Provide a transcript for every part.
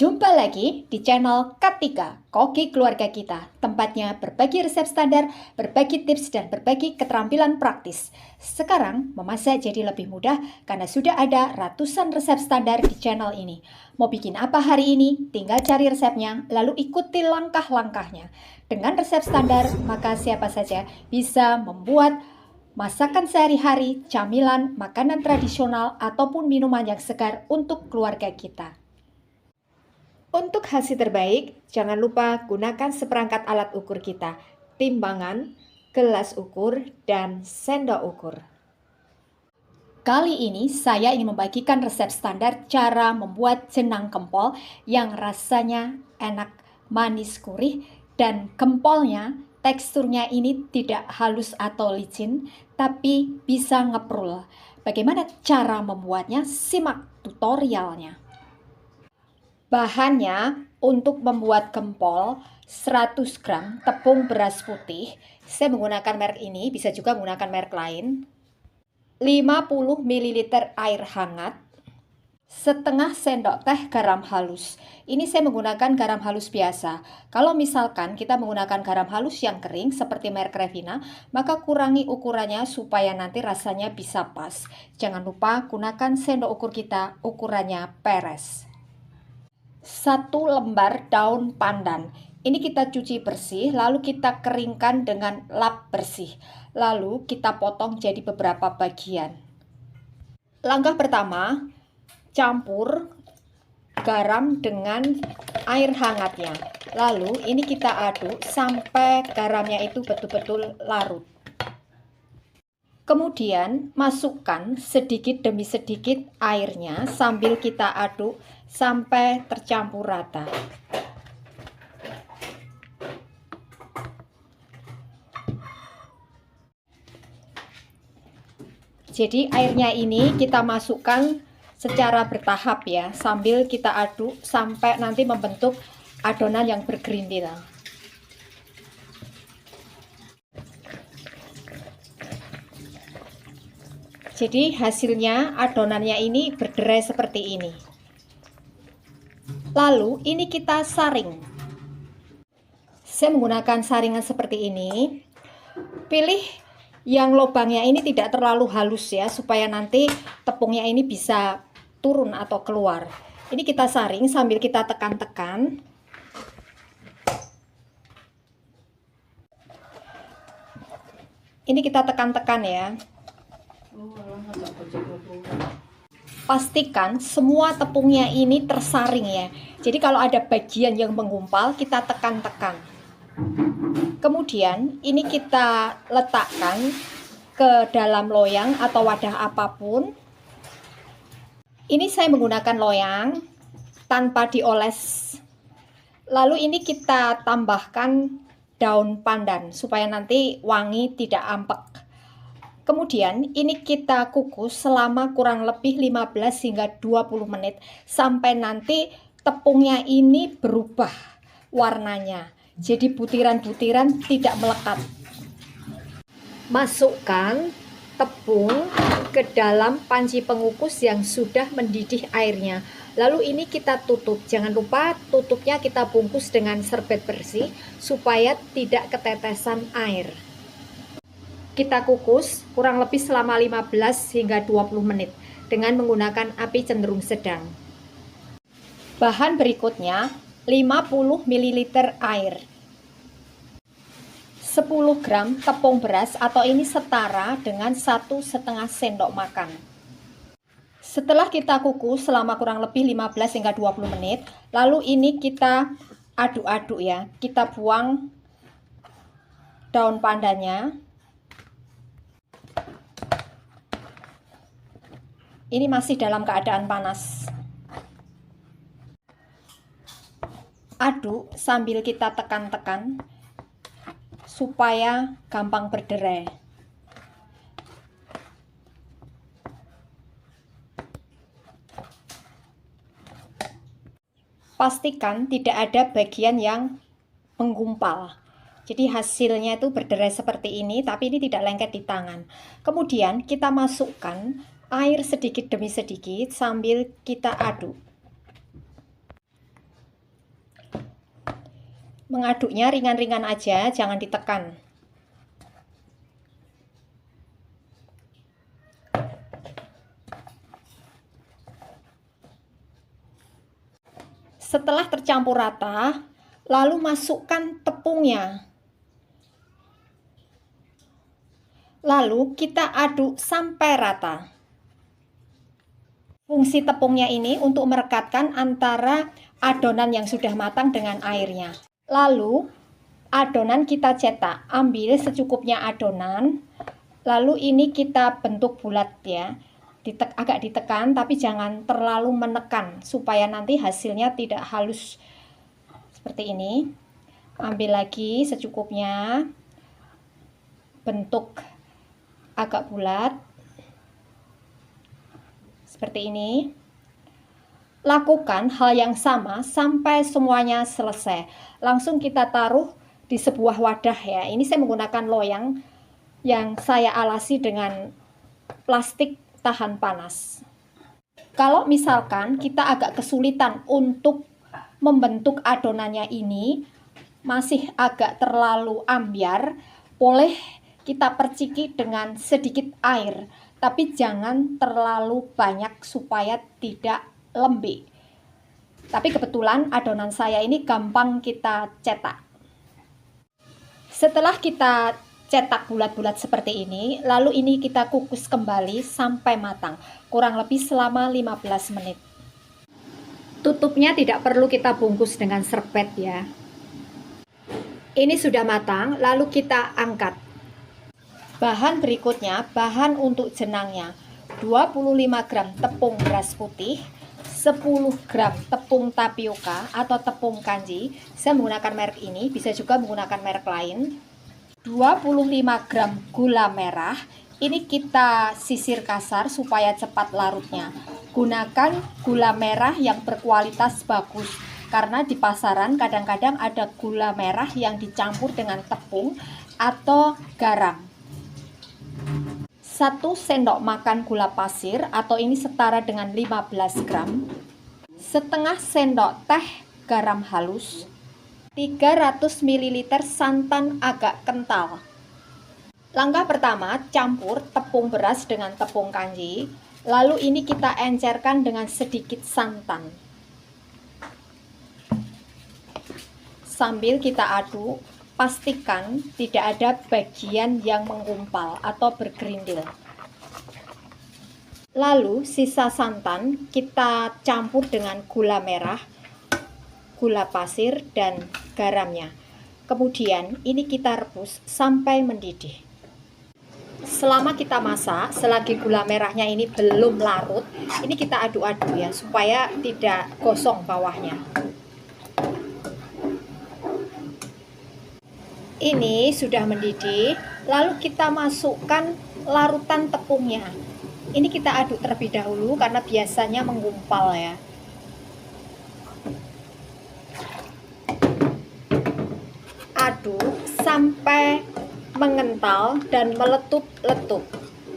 Jumpa lagi di channel Katika, Koki Keluarga Kita. Tempatnya berbagi resep standar, berbagi tips, dan berbagi keterampilan praktis. Sekarang memasak jadi lebih mudah karena sudah ada ratusan resep standar di channel ini. Mau bikin apa hari ini? Tinggal cari resepnya, lalu ikuti langkah-langkahnya. Dengan resep standar, maka siapa saja bisa membuat masakan sehari-hari, camilan, makanan tradisional, ataupun minuman yang segar untuk keluarga kita. Untuk hasil terbaik, jangan lupa gunakan seperangkat alat ukur kita, timbangan, gelas ukur, dan sendok ukur. Kali ini saya ingin membagikan resep standar cara membuat jenang kempol yang rasanya enak, manis, gurih, dan kempolnya teksturnya ini tidak halus atau licin, tapi bisa ngeprul. Bagaimana cara membuatnya? Simak tutorialnya. Bahannya untuk membuat gempol 100 gram tepung beras putih. Saya menggunakan merek ini, bisa juga menggunakan merek lain. 50 ml air hangat. Setengah sendok teh garam halus. Ini saya menggunakan garam halus biasa. Kalau misalkan kita menggunakan garam halus yang kering seperti merek Revina, maka kurangi ukurannya supaya nanti rasanya bisa pas. Jangan lupa gunakan sendok ukur kita, ukurannya peres. 1 lembar daun pandan. Ini kita cuci bersih, lalu kita keringkan dengan lap bersih. Lalu kita potong jadi beberapa bagian. Langkah pertama, campur garam dengan air hangatnya. Lalu ini kita aduk sampai garamnya itu betul-betul larut. Kemudian masukkan sedikit demi sedikit airnya sambil kita aduk sampai tercampur rata. Jadi airnya ini kita masukkan secara bertahap ya, sambil kita aduk sampai nanti membentuk adonan yang bergerindil. Jadi hasilnya adonannya ini berderai seperti ini. Lalu ini kita saring. Saya menggunakan saringan seperti ini. Pilih yang lubangnya ini tidak terlalu halus ya, supaya nanti tepungnya ini bisa turun atau keluar. Ini kita saring sambil kita tekan-tekan. Ini kita tekan-tekan ya. Pastikan semua tepungnya ini tersaring ya. Jadi kalau ada bagian yang menggumpal, kita tekan-tekan. Kemudian ini kita letakkan ke dalam loyang atau wadah apapun. Ini saya menggunakan loyang tanpa dioles. Lalu ini kita tambahkan daun pandan supaya nanti wangi, tidak ampek. Kemudian ini kita kukus selama kurang lebih 15 hingga 20 menit sampai nanti tepungnya ini berubah warnanya. Jadi butiran-butiran tidak melekat. Masukkan tepung ke dalam panci pengukus yang sudah mendidih airnya. Lalu ini kita tutup. Jangan lupa tutupnya kita bungkus dengan serbet bersih supaya tidak ketetesan air. Kita kukus kurang lebih selama 15 hingga 20 menit dengan menggunakan api cenderung sedang. Bahan berikutnya 50 ml air, 10 gram tepung beras atau ini setara dengan 1,5 sendok makan. Setelah kita kukus selama kurang lebih 15 hingga 20 menit, lalu ini kita aduk-aduk ya. Kita buang daun pandannya. Ini masih dalam keadaan panas. Aduk sambil kita tekan-tekan supaya gampang berderai. Pastikan tidak ada bagian yang menggumpal. Jadi hasilnya itu berderai seperti ini, tapi ini tidak lengket di tangan. Kemudian kita masukkan air sedikit demi sedikit sambil kita aduk. Mengaduknya ringan-ringan aja, jangan ditekan. Setelah tercampur rata, lalu masukkan tepungnya. Lalu kita aduk sampai rata. Fungsi tepungnya ini untuk merekatkan antara adonan yang sudah matang dengan airnya. Lalu adonan kita cetak, ambil secukupnya adonan. Lalu ini kita bentuk bulat ya. Agak ditekan tapi jangan terlalu menekan supaya nanti hasilnya tidak halus seperti ini. Ambil lagi secukupnya, bentuk agak bulat seperti ini. Lakukan hal yang sama sampai semuanya selesai. Langsung kita taruh di sebuah wadah ya. Ini saya menggunakan loyang yang saya alasi dengan plastik tahan panas. Kalau misalkan kita agak kesulitan untuk membentuk adonannya ini, masih agak terlalu ambyar, boleh kita perciki dengan sedikit air, tapi jangan terlalu banyak supaya tidak lembek. Tapi kebetulan adonan saya ini gampang kita cetak. Setelah kita cetak bulat-bulat seperti ini, lalu ini kita kukus kembali sampai matang, kurang lebih selama 15 menit. Tutupnya tidak perlu kita bungkus dengan serbet ya. Ini sudah matang, lalu kita angkat. Bahan berikutnya, bahan untuk jenangnya. 25 gram tepung beras putih, 10 gram tepung tapioka atau tepung kanji. Saya menggunakan merek ini, bisa juga menggunakan merek lain. 25 gram gula merah. Ini kita sisir kasar supaya cepat larutnya. Gunakan gula merah yang berkualitas bagus, karena di pasaran kadang-kadang ada gula merah yang dicampur dengan tepung atau garam. 1 sendok makan gula pasir atau ini setara dengan 15 gram. Setengah sendok teh garam halus. 300 ml santan agak kental. Langkah pertama, campur tepung beras dengan tepung kanji. Lalu ini kita encerkan dengan sedikit santan. Sambil kita aduk, pastikan tidak ada bagian yang menggumpal atau bergerindil. Lalu sisa santan kita campur dengan gula merah, gula pasir, dan garamnya. Kemudian ini kita rebus sampai mendidih. Selama kita masak, selagi gula merahnya ini belum larut, ini kita aduk-aduk ya, supaya tidak gosong bawahnya. Ini sudah mendidih, lalu kita masukkan larutan tepungnya. Ini kita aduk terlebih dahulu karena biasanya menggumpal ya. Aduk sampai mengental dan meletup-letup.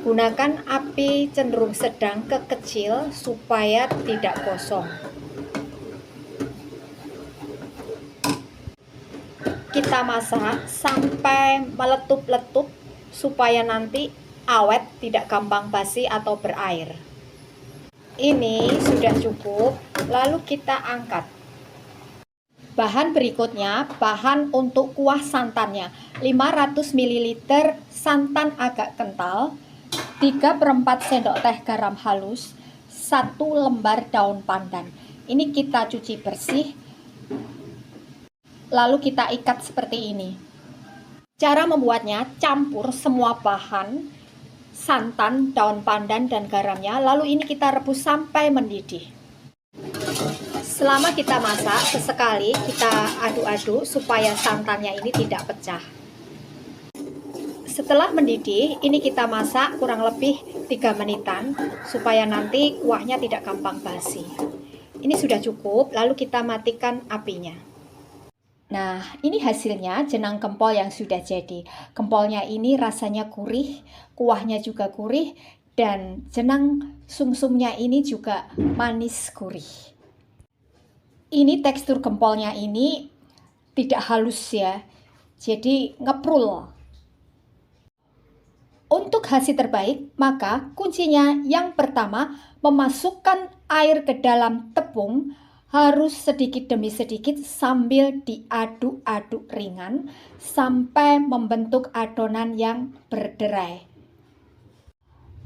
Gunakan api cenderung sedang ke kecil supaya tidak gosong. Kita masak sampai meletup-letup supaya nanti awet, tidak gampang basi atau berair. Ini sudah cukup, lalu kita angkat. Bahan berikutnya, bahan untuk kuah santannya. 500 ml santan agak kental, 3/4 sendok teh garam halus, 1 lembar daun pandan. Ini kita cuci bersih, lalu kita ikat seperti ini. Cara membuatnya, campur semua bahan, santan, daun pandan, dan garamnya, lalu ini kita rebus sampai mendidih. Selama kita masak, sesekali kita aduk-aduk supaya santannya ini tidak pecah. Setelah mendidih, ini kita masak kurang lebih 3 menitan, supaya nanti kuahnya tidak gampang basi. Ini sudah cukup, lalu kita matikan apinya. Nah, ini hasilnya jenang gempol yang sudah jadi. Gempolnya ini rasanya gurih, kuahnya juga gurih, dan jenang sumsumnya ini juga manis gurih. Ini tekstur gempolnya ini tidak halus ya, jadi ngeprul. Untuk hasil terbaik, maka kuncinya yang pertama, memasukkan air ke dalam tepung harus sedikit demi sedikit sambil diaduk-aduk ringan sampai membentuk adonan yang berderai.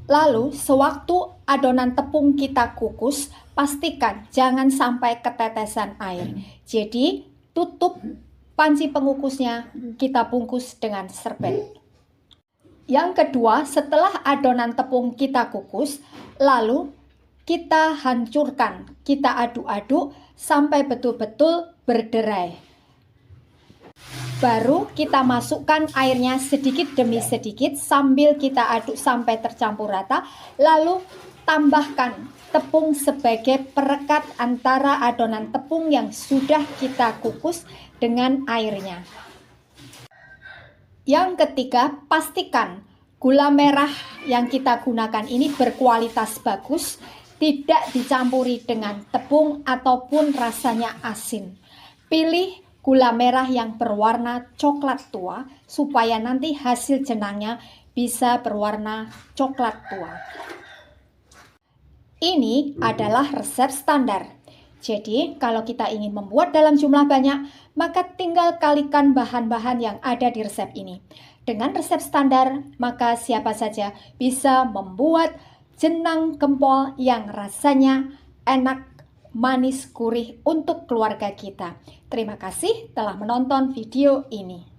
Lalu, sewaktu adonan tepung kita kukus, pastikan jangan sampai ketetesan air. Jadi, tutup panci pengukusnya, kita bungkus dengan serbet. Yang kedua, setelah adonan tepung kita kukus, lalu kita hancurkan, kita aduk-aduk sampai betul-betul berderai. Baru kita masukkan airnya sedikit demi sedikit sambil kita aduk sampai tercampur rata, lalu tambahkan tepung sebagai perekat antara adonan tepung yang sudah kita kukus dengan airnya. Yang ketiga, pastikan gula merah yang kita gunakan ini berkualitas bagus, tidak dicampuri dengan tepung ataupun rasanya asin. Pilih gula merah yang berwarna coklat tua supaya nanti hasil jenangnya bisa berwarna coklat tua. Ini adalah resep standar. Jadi, kalau kita ingin membuat dalam jumlah banyak, maka tinggal kalikan bahan-bahan yang ada di resep ini. Dengan resep standar, maka siapa saja bisa membuat jenang gempol yang rasanya enak, manis, gurih untuk keluarga kita. Terima kasih telah menonton video ini.